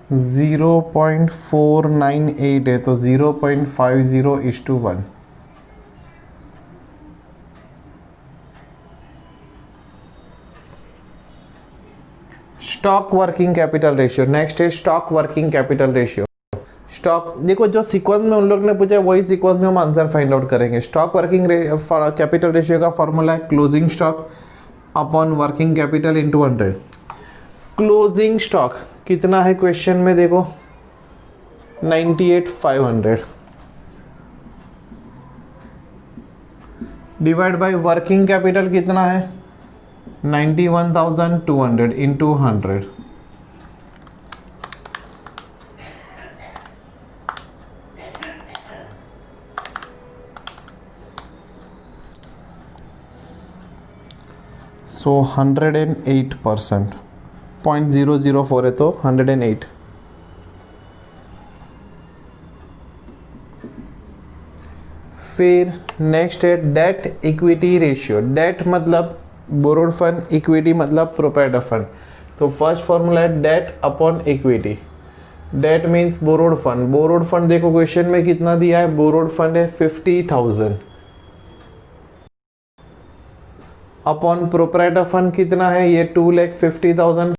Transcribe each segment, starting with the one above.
0.498 है तो 0.50:1। Stock working capital ratio, next है stock working capital ratio. Stock देखो, जो सीक्वेंस में उन लोग ने पूछा वही सीक्वेंस में हम आंसर फाइंड आउट करेंगे। स्टॉक वर्किंग कैपिटल रेशियो का फॉर्मूला है closing stock upon working capital into 100। Closing stock कितना है क्वेश्चन में, देखो 98,500 डिवाइड बाय वर्किंग कैपिटल कितना है 91,200 इंटू 100। सो 108%, 0.004 है तो 108। फिर नेक्स्ट है डेट इक्विटी रेशियो। डेट मतलब बोरोड फंड, इक्विटी मतलब प्रोप्राइटर फंड। तो फर्स्ट फॉर्मूला है debt upon equity. Debt means borrowed fund. Borrowed fund देखो क्वेश्चन में कितना दिया है, बोरोड फंड है 50,000 अपॉन प्रोप्राइटर फंड कितना है, ये 2,50,000।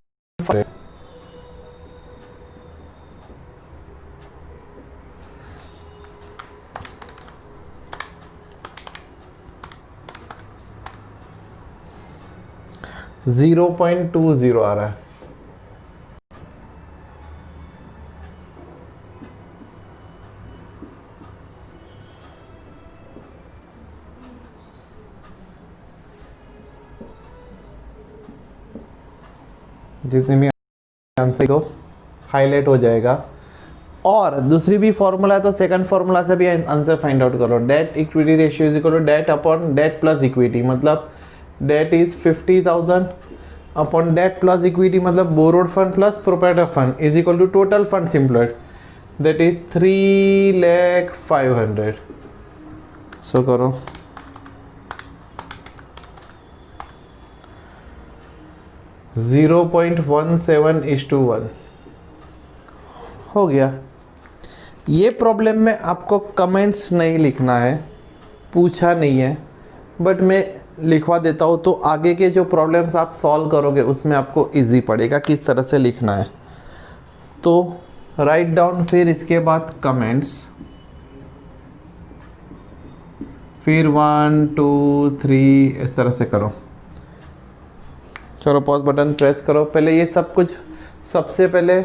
0.20 आ रहा है। जितने भी आंसर को हाईलाइट हो जाएगा। और दूसरी भी फॉर्मूला है तो सेकंड फॉर्मूला से भी आंसर फाइंड आउट करो। Debt equity ratio is equal to debt upon debt plus equity. मतलब debt is 50,000 upon debt plus equity मतलब borrowed fund plus proprietor fund is equal to total fund employed, that is 3,05,000। So करो, (0.17:1) हो गया। ये problem में आपको comments नहीं लिखना है, पूछा नहीं है, बट मैं लिखवा देता हूँ तो आगे के जो प्रॉब्लम्स आप सॉल्व करोगे उसमें आपको इजी पड़ेगा किस तरह से लिखना है। तो राइट डाउन, फिर इसके बाद कमेंट्स, फिर 1 2 3 इस तरह से करो। चलो पॉज बटन प्रेस करो। पहले ये सब कुछ, सबसे पहले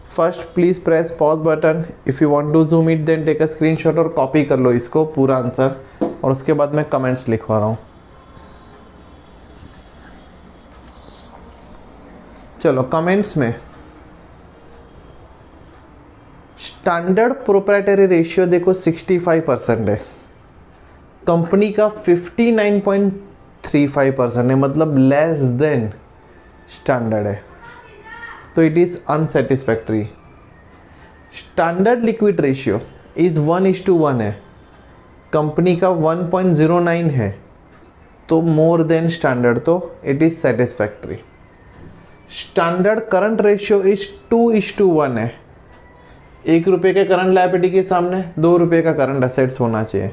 first please press pause button. If you want to zoom it then take a screenshot और कॉपी कर लो इसको पूरा आंसर, और उसके बाद मैं कमेंट्स लिखवा रहा हूँ। चलो कमेंट्स में स्टैंडर्ड प्रोप्राइटरी रेशियो देखो 65% है, कंपनी का 59.35% है, मतलब लेस देन स्टैंडर्ड है, तो it is unsatisfactory. Standard liquid ratio is 1:1 है, कंपनी का 1.09 है, तो मोर देन स्टैंडर्ड, तो it is satisfactory. Standard current ratio is 2:1 है, 1 रुपये के करंट लायबिलिटी के सामने 2 रुपये का करंट असेट्स होना चाहिए,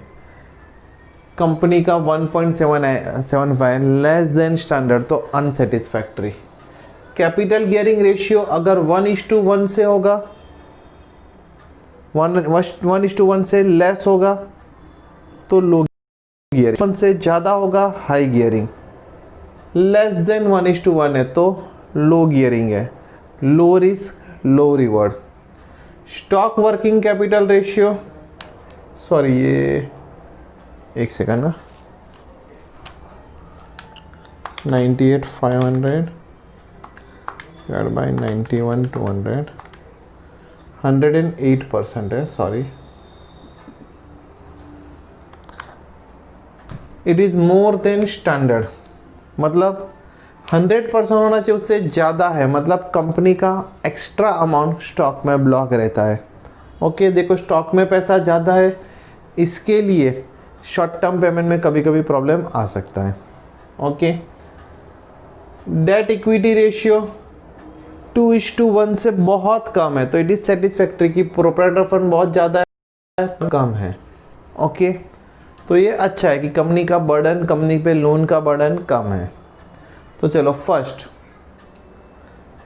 कंपनी का 1.75 लेस देन स्टैंडर्ड, तो अनसेटिस्फैक्ट्री। कैपिटल गियरिंग रेशियो अगर 1:1 से होगा, 1:1 से लेस होगा तो लो गियरिंग, 1 से ज़्यादा होगा हाई गियरिंग, लेस देन 1:1 है तो लो गियरिंग है, लो रिस्क लो reward. Stock working capital ratio, sorry ये एक सेकंड ना, 98,500 डिवाइड बाई 91,200, 108% है, sorry. It is more than standard, मतलब 100% होना चाहिए, उससे ज़्यादा है, मतलब कंपनी का एक्स्ट्रा अमाउंट स्टॉक में ब्लॉक रहता है। ओके देखो स्टॉक में पैसा ज़्यादा है, इसके लिए शॉर्ट टर्म पेमेंट में कभी कभी प्रॉब्लम आ सकता है। ओके डेट इक्विटी रेशियो 2:1 से बहुत कम है, तो इट इज सेटिस्फैक्ट्री कि प्रोप्राइटर फंड बहुत ज़्यादा है, कम है। ओके, तो ये अच्छा है कि कंपनी का बर्डन, कंपनी पे लोन का बर्डन कम है। तो चलो फर्स्ट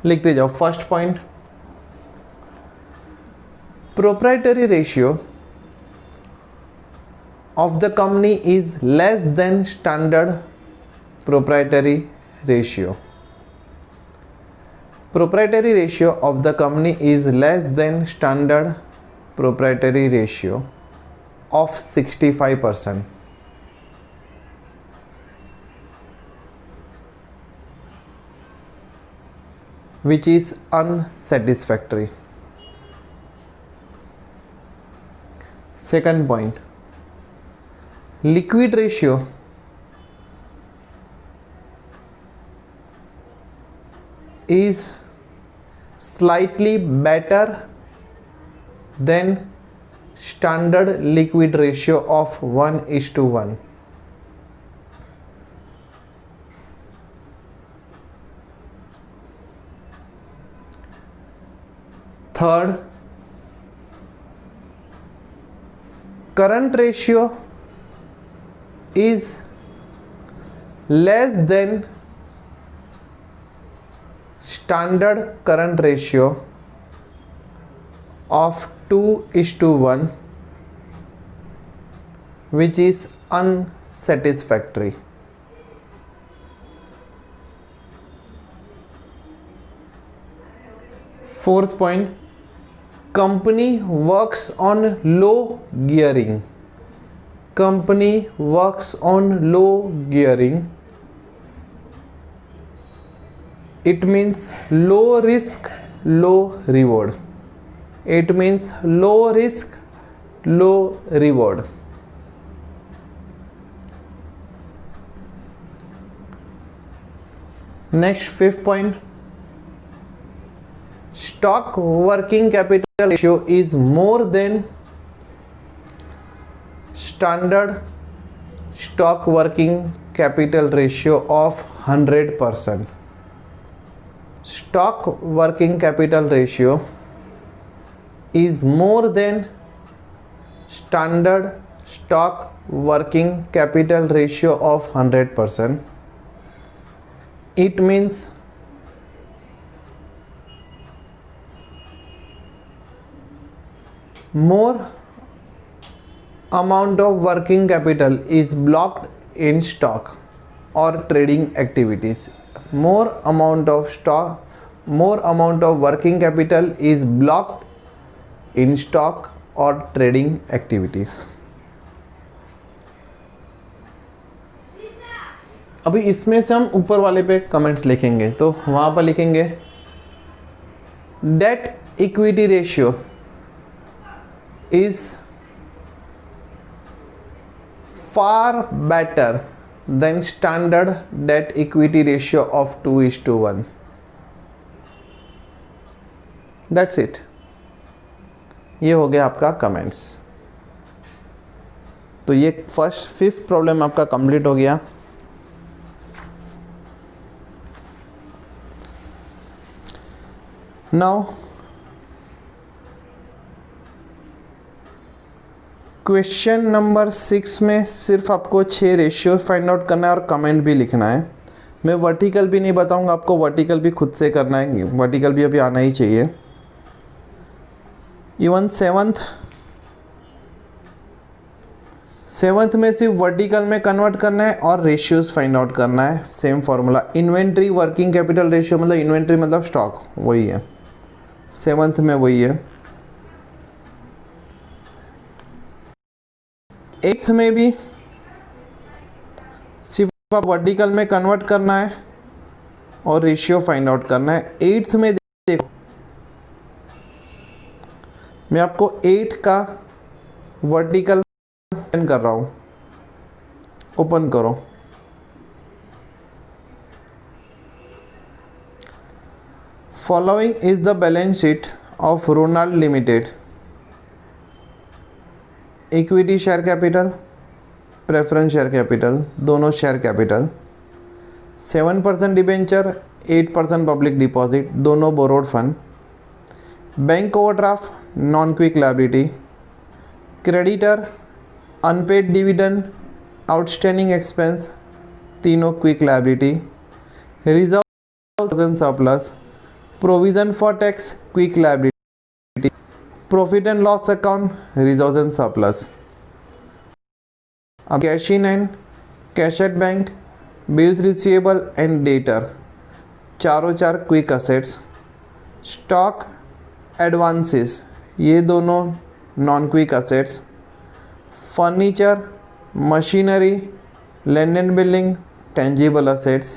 लिखते जाओ। First point, proprietary ratio of the company is less than standard proprietary ratio. Proprietary ratio of the company is less than standard proprietary ratio of 65%. Which is unsatisfactory. Second point, liquid ratio is slightly better than standard liquid ratio of 1:1. Third, current ratio is less than standard current ratio of 2:1, which is unsatisfactory. Fourth point, company works on low gearing. Company works on low gearing. It means low risk, low reward. It means low risk, low reward. Next, fifth point, stock working capital ratio is more than standard stock working capital ratio of 100%. Stock working capital ratio is more than standard stock working capital ratio of 100%. It means more amount of working capital is blocked in stock or trading activities. More amount of working capital is blocked in stock or trading activities. अभी इसमें से हम ऊपर वाले पे comments लिखेंगे, तो वहां पर लिखेंगे date equity ratio is far better than standard debt equity ratio of 2:1. That's it. ये हो गया आपका कमेंट्स। तो ये फर्स्ट फिफ्थ प्रॉब्लम आपका कंप्लीट हो गया। नाउ क्वेश्चन नंबर 6 में सिर्फ आपको 6 रेशियो फाइंड आउट करना है और कमेंट भी लिखना है। मैं वर्टिकल भी नहीं बताऊंगा आपको, वर्टिकल भी खुद से करना है, वर्टिकल भी अभी आना ही चाहिए। इवन सेवंथ में सिर्फ वर्टिकल में कन्वर्ट करना है और रेशियोज फाइंड आउट करना है। Same formula, inventory working capital ratio मतलब इन्वेंट्री मतलब स्टॉक, वही है सेवंथ में, वही है। एट्थ में भी सिर्फ आप वर्टिकल में कन्वर्ट करना है और रेशियो फाइंड आउट करना है। एट्थ में देखो, मैं आपको 8 का वर्टिकल कर रहा हूं, ओपन करो। Following is the balance sheet of Ronald limited. Equity share capital, preference share capital, दोनों share capital, 7% debenture, 8% public deposit, दोनों borrowed fund. Bank overdraft non quick liability, creditor unpaid dividend outstanding expense तीनों quick liability, reserve and surplus, provision for tax quick liability, profit and loss account reserve and surplus. अब cash in and cash at bank, bills receivable and debtor चारों चार quick assets. Stock advances ये दोनों non quick assets. Furniture machinery land and building tangible assets.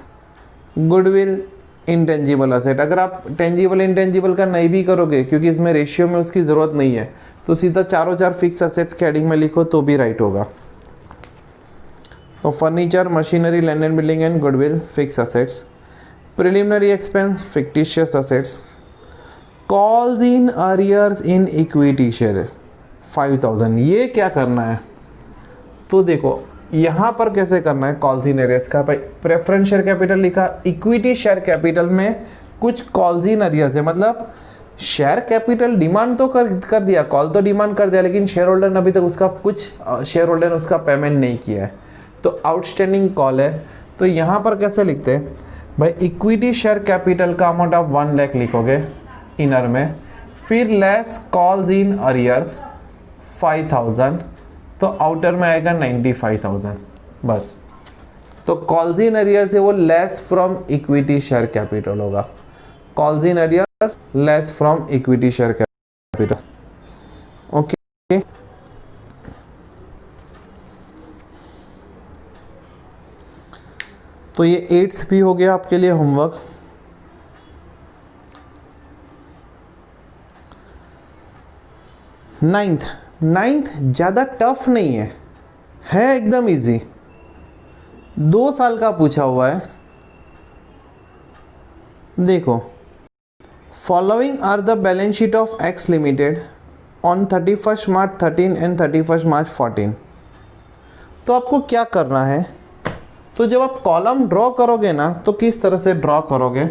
Goodwill intangible asset. अगर आप tangible intangible का नहीं भी करोगे क्योंकि इसमें रेशियो में उसकी ज़रूरत नहीं है तो सीधा चारों चार फिक्स असेट्स के हेडिंग में लिखो तो भी राइट होगा। तो furniture machinery land and building and goodwill fix assets. Preliminary expense fictitious assets. Calls in arrears in equity share 5000। ये क्या करना है तो देखो यहाँ पर कैसे करना है कॉल्स इन अरियर्स का। भाई प्रेफरेंस शेयर कैपिटल लिखा, इक्विटी शेयर कैपिटल में कुछ कॉल्स इन अरियर्स है, मतलब शेयर कैपिटल डिमांड तो कर दिया, कॉल तो डिमांड कर दिया, लेकिन शेयर होल्डर ने अभी तक उसका कुछ शेयर होल्डर ने उसका पेमेंट नहीं किया है तो आउटस्टैंडिंग कॉल है। तो यहाँ पर कैसे लिखते हैं भाई, इक्विटी शेयर कैपिटल का अमाउंट आप 1 लाख लिखोगे इनर में, फिर लेस कॉल्स इन अरियर्स 5000 तो आउटर में आएगा 95,000 बस। तो कॉल्स इन अरियर्स है वो less from equity share capital होगा। Calls in arrears less from equity share capital. Okay, तो ये 8th भी हो गया आपके लिए होमवर्क। नाइन्थ ज़्यादा टफ नहीं है एकदम इजी। 2 साल का पूछा हुआ है। देखो, following are the balance sheet of X limited on 31 March 13 and 31 March 14। तो आपको क्या करना है, तो जब आप कॉलम ड्रॉ करोगे ना तो किस तरह से ड्रॉ करोगे,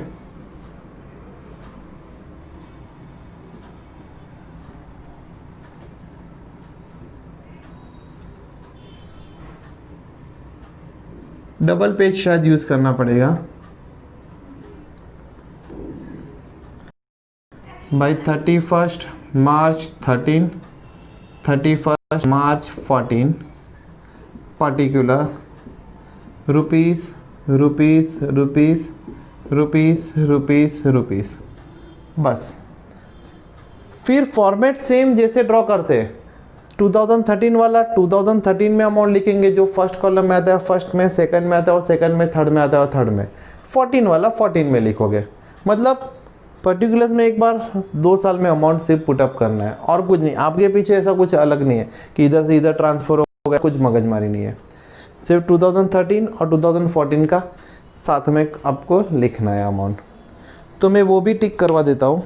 डबल पेज शायद यूज करना पड़ेगा by 31 March 13, 31 March 14, particular rupees rupees rupees rupees rupees rupees बस। फिर फॉर्मेट सेम जैसे ड्रॉ करते हैं, 2013 वाला 2013 में अमाउंट लिखेंगे, जो फर्स्ट कॉलम में आता है फर्स्ट में, सेकंड में आता है और सेकंड में, थर्ड में आता है और थर्ड में। 14 वाला 14 में लिखोगे, मतलब पर्टिकुलर्स में एक बार 2 साल में अमाउंट सिर्फ पुटअप करना है और कुछ नहीं। आपके पीछे ऐसा कुछ अलग नहीं है कि इधर से इधर ट्रांसफ़र हो गया, कुछ मगजमारी नहीं है। सिर्फ 2013 और 2014 का साथ में आपको लिखना है अमाउंट। तो मैं वो भी टिक करवा देता हूँ।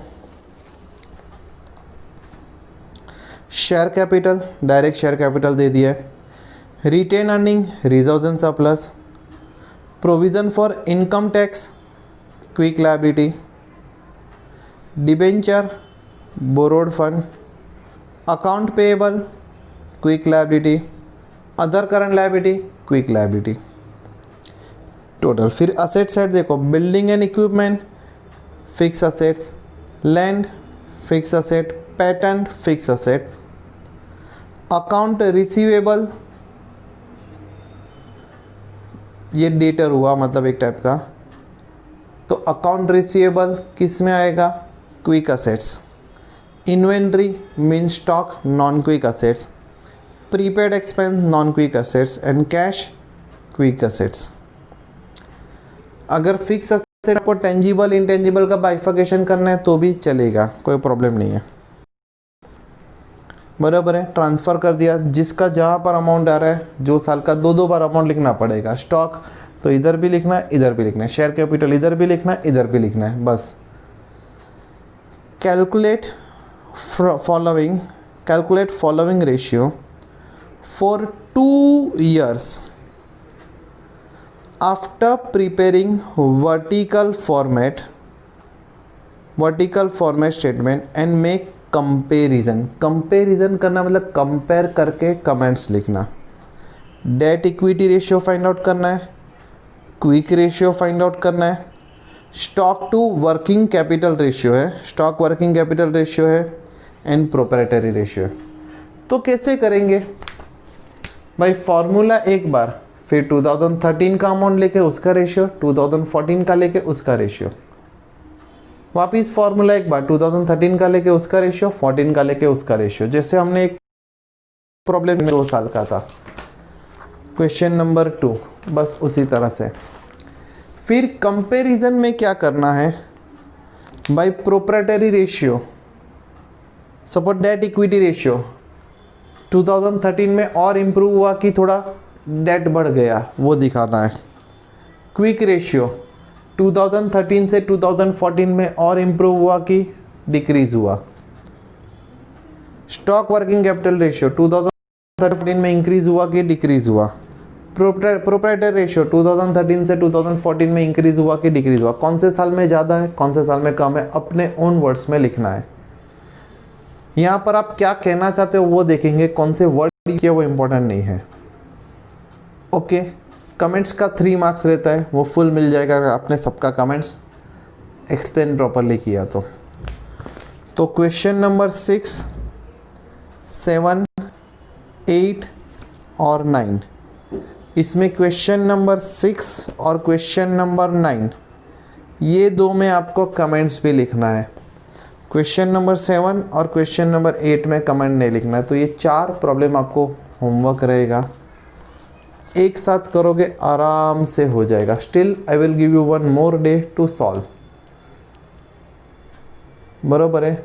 Share capital direct share capital दे दिया है, retained earning reserves and surplus, provision for income tax quick liability, debenture borrowed fund, account payable quick liability, other current liability quick liability total. फिर असेट साइड देखो, building and equipment fixed assets, land fixed asset, patent fixed asset, account receivable ये debtor हुआ मतलब एक type का, तो account receivable किस में आएगा, quick assets. Inventory mean stock non quick assets, prepaid expense non quick assets and cash quick assets. अगर फिक्स असेट आपको टेंजिबल इंटेंजिबल का बाइफिकेशन करना है तो भी चलेगा, कोई प्रॉब्लम नहीं है। बराबर है, ट्रांसफ़र कर दिया, जिसका जहाँ पर अमाउंट आ रहा है, जो साल का 2 बार अमाउंट लिखना पड़ेगा। स्टॉक तो इधर भी लिखना है, इधर भी लिखना है, शेयर कैपिटल इधर भी लिखना है, इधर भी लिखना है, बस। Calculate following ratio for 2 years after preparing vertical format statement and make comparison करना मतलब कंपेयर करके कमेंट्स लिखना। Debt equity ratio find out करना है, क्विक रेशियो फाइंड आउट करना है, stock to working capital ratio है, स्टॉक वर्किंग कैपिटल रेशियो है एंड प्रोप्राइटरी रेशियो है। तो कैसे करेंगे भाई? फॉर्मूला एक बार, फिर 2013 का अमाउंट लेके उसका रेशियो, 2014 का लेके उसका रेशियो, वापिस फॉर्मूला एक बार, 2013 का लेके उसका रेशियो, 14 का लेके उसका रेशियो। जैसे हमने एक प्रॉब्लम 2 साल का था, क्वेश्चन नंबर 2, बस उसी तरह से। फिर कंपैरिजन में क्या करना है भाई? Proprietary ratio, suppose date equity ratio 2013 में और इम्प्रूव हुआ कि थोड़ा डेट बढ़ गया, वो दिखाना है। क्विक रेशियो 2013 से 2014 में और इम्प्रूव हुआ कि डिक्रीज हुआ। स्टॉक वर्किंग कैपिटल रेशियो 2013 में इंक्रीज हुआ कि डिक्रीज हुआ। प्रोप्राइटरी रेशियो 2013 से 2014 में इंक्रीज हुआ कि डिक्रीज हुआ। कौन से साल में ज़्यादा है, कौन से साल में कम है, अपने ओन वर्ड्स में लिखना है। यहाँ पर आप क्या कहना चाहते हो वो देखेंगे, कौन से वर्ड किए वो इम्पोर्टेंट नहीं है। ओके, कमेंट्स का 3 मार्क्स रहता है, वो फुल मिल जाएगा अगर आपने सबका कमेंट्स एक्सप्लेन प्रॉपरली किया तो क्वेश्चन नंबर 6, 7, 8 और 9, इसमें क्वेश्चन नंबर 6 और क्वेश्चन नंबर 9 ये 2 में आपको कमेंट्स भी लिखना है। क्वेश्चन नंबर 7 और क्वेश्चन नंबर 8 में कमेंट नहीं लिखना है। तो ये 4 प्रॉब्लम आपको होमवर्क रहेगा, एक साथ करोगे आराम से हो जाएगा। Still I will give you 1 more day to solve, बरोबर है?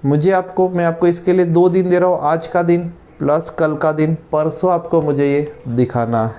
मैं आपको इसके लिए 2 दिन दे रहा हूँ, आज का दिन प्लस कल का दिन, परसों आपको मुझे ये दिखाना